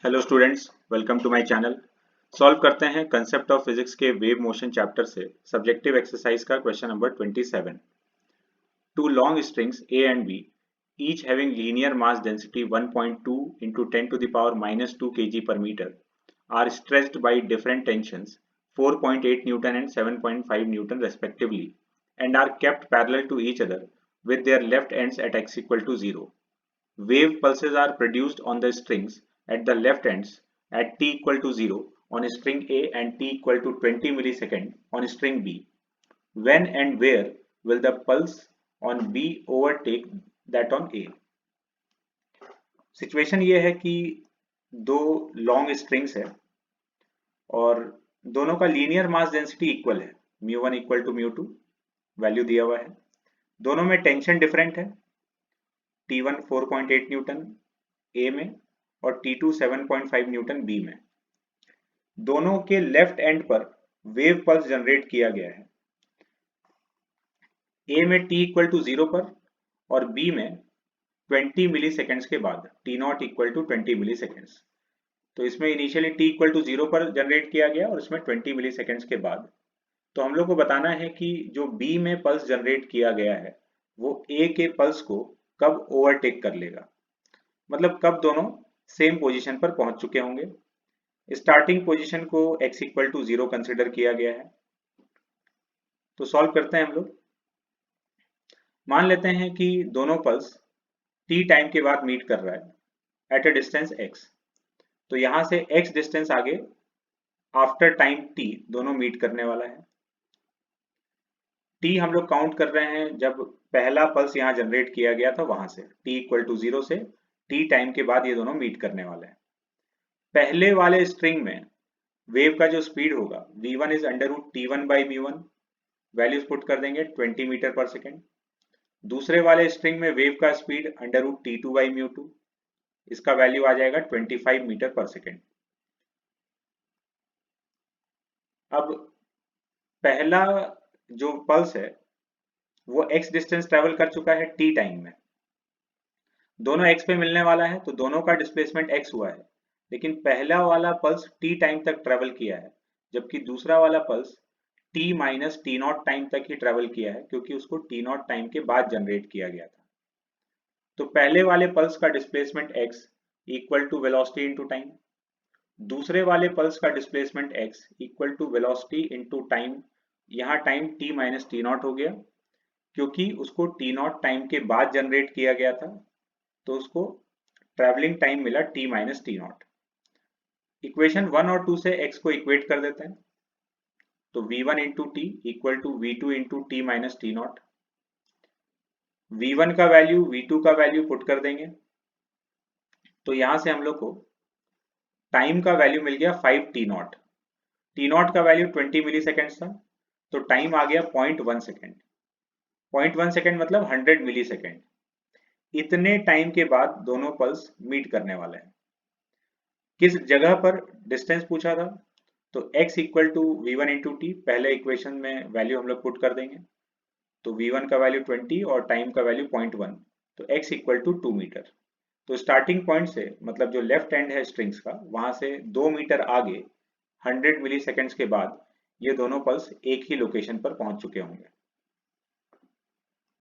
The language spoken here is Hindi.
Hello students, welcome to my channel. Solve करते हैं कंसेप्ट ऑफ फिजिक्स के वेव मोशन चैप्टर से सब्जेक्टिव एक्सरसाइज का question number 27। Two long strings A and B, each having linear mass density 1.2 into 10 to the power minus 2 kg per meter, are stressed by different tensions 4.8 Newton and 7.5 Newton respectively, and are kept parallel to each other with their left ends at x equal to 0. Wave pulses are produced on the strings at the left ends at t equal to 0 on string A and t equal to 20 millisecond on string B. When and where will the pulse on B overtake that on A? Situation ये है कि दो लॉन्ग स्ट्रिंग्स है और दोनों का लीनियर मास डेंसिटी इक्वल है, μ1 इक्वल टू μ2 वैल्यू दिया हुआ है। दोनों में टेंशन डिफरेंट है, T1 4.8 न्यूटन A में और T2 7.5 न्यूटन B में। दोनों के लेफ्ट एंड पर वेव पल्स जनरेट किया गया है, A में t इक्वल टू 0 पर और B में 20 मिली सेकेंड्स के बाद, T0 equal to 20 milli seconds. तो इसमें इनिशियली t इक्वल टू 0 पर जनरेट किया गया और इसमें 20 मिली सेकेंड्स के बाद। तो हम लोग को बताना है कि जो B में पल्स जनरेट किया गया है वो A के पल्स को कब ओवरटेक कर लेगा, मतलब कब दोनों सेम पोजीशन पर पहुंच चुके होंगे। स्टार्टिंग पोजीशन को x इक्वल टू 0 कंसिडर किया गया है। तो सॉल्व करते हैं हम लोग। मान लेते हैं कि दोनों पल्स t टाइम के बाद मीट कर रहा है एट अ डिस्टेंस x। तो यहां से x डिस्टेंस आगे आफ्टर टाइम t दोनों मीट करने वाला है। t हम लोग काउंट कर रहे हैं जब पहला पल्स यहां जनरेट किया गया था वहां से, t इक्वल टू 0 से t टाइम के बाद ये दोनों मीट करने वाले हैं। पहले वाले स्ट्रिंग में वेव का जो स्पीड होगा v1 is under root t1 by μ1, values put कर देंगे 20 मीटर पर सेकेंड। दूसरे वाले स्ट्रिंग में वेव का speed under root t2 by μ2, इसका वैल्यू आ जाएगा 25 मीटर पर सेकेंड। अब पहला जो पल्स है वो x डिस्टेंस ट्रेवल कर चुका है t टाइम में, दोनों x पे मिलने वाला है तो दोनों का डिस्प्लेसमेंट x हुआ है। लेकिन पहला वाला पल्स t टाइम तक ट्रेवल किया है, जबकि दूसरा वाला पल्स t माइनस t0 टाइम तक ही ट्रेवल किया है, क्योंकि उसको t0 टाइम के बाद जनरेट किया गया था। तो पहले वाले पल्स का displacement x equal to velocity into time, दूसरे वाले पल्स का displacement x equal to velocity into time. यहाँ टाइम t माइनस t0 हो गया, क्योंकि उसको t0 टाइम के बाद जनरेट किया गया था, तो उसको ट्रैवलिंग टाइम मिला t माइनस t0। इक्वेशन 1 और 2 से x को इक्वेट कर देते हैं, तो v1 into T equal to v2 into T minus t0। v1 का वैल्यू v2 का वैल्यू पुट कर देंगे, तो यहां से हम लोग को टाइम का वैल्यू मिल गया 5 t0। t0 का वैल्यू 20 मिली सेकेंड था, तो टाइम आ गया 0.1 सेकेंड। 0.1 सेकेंड मतलब 100 मिली सेकेंड। इतने टाइम के बाद दोनों पल्स मीट करने वाले हैं। किस जगह पर डिस्टेंस पूछा था, तो x equal to v1 into T, पहले इक्वेशन में वैल्यू हम लोग पुट कर देंगे, तो v1 का वैल्यू 20 और टाइम का वैल्यू 0.1, तो x इक्वल टू 2 मीटर। तो स्टार्टिंग पॉइंट से, मतलब जो लेफ्ट एंड है स्ट्रिंग्स का, वहां से 2 मीटर आगे 100 मिली सेकेंड्स के बाद ये दोनों पल्स एक ही लोकेशन पर पहुंच चुके होंगे।